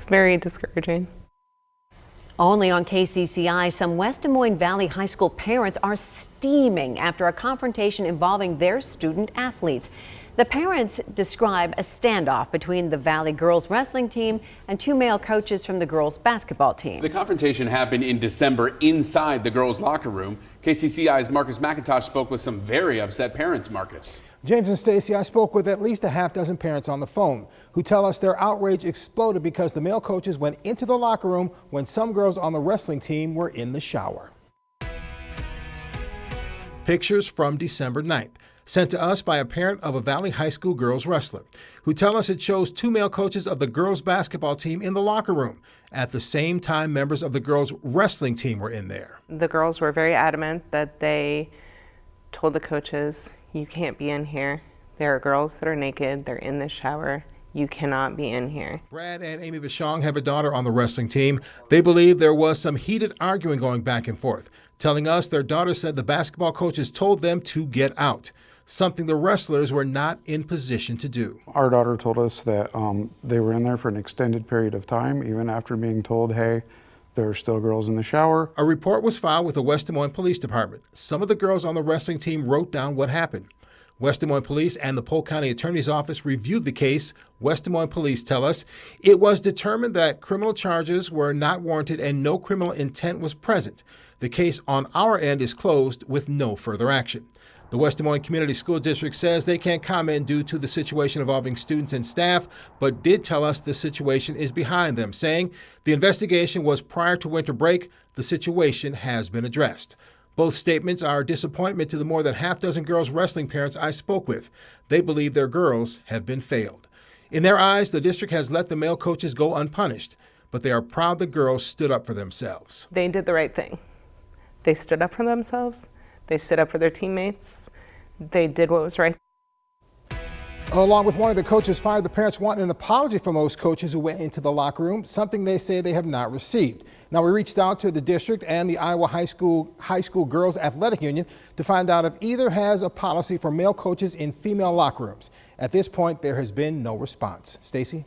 very discouraging. Only on KCCI, some West Des Moines Valley High School parents are steaming after a confrontation involving their student athletes. The parents describe a standoff between the Valley girls wrestling team and two male coaches from the girls basketball team. The confrontation happened in December inside the girls' locker room. KCCI's Marcus McIntosh spoke with some very upset parents. Marcus. James and Stacy, I spoke with at least a half dozen parents on the phone who tell us their outrage exploded because the male coaches went into the locker room when some girls on the wrestling team were in the shower. Pictures from December 9th. Sent to us by a parent of a Valley High School girls wrestler, who tell us it shows two male coaches of the girls basketball team in the locker room. At the same time, members of the girls wrestling team were in there. The girls were very adamant that they told the coaches, you can't be in here. There are girls that are naked, they're in the shower. You cannot be in here. Brad and Amy Bichong have a daughter on the wrestling team. They believe there was some heated arguing going back and forth, telling us their daughter said the basketball coaches told them to get out, something the wrestlers were not in position to do. Our daughter told us that they were in there for an extended period of time, even after being told, hey, there are still girls in the shower. A report was filed with the West Des Moines Police Department. Some of the girls on the wrestling team wrote down what happened. West Des Moines Police and the Polk County Attorney's Office reviewed the case. West Des Moines Police tell us it was determined that criminal charges were not warranted and no criminal intent was present. The case on our end is closed with no further action. The West Des Moines Community School District says they can't comment due to the situation involving students and staff, but did tell us the situation is behind them, saying the investigation was prior to winter break. The situation has been addressed. Both statements are a disappointment to the more than half dozen girls wrestling parents I spoke with. They believe their girls have been failed. In their eyes, the district has let the male coaches go unpunished, but they are proud the girls stood up for themselves. They did the right thing. They stood up for themselves. They stood up for their teammates. They did what was right. Along with one of the coaches fired, the parents want an apology from those coaches who went into the locker room, something they say they have not received. Now, we reached out to the district and the Iowa High School Girls Athletic Union to find out if either has a policy for male coaches in female locker rooms. At this point, there has been no response. Stacy?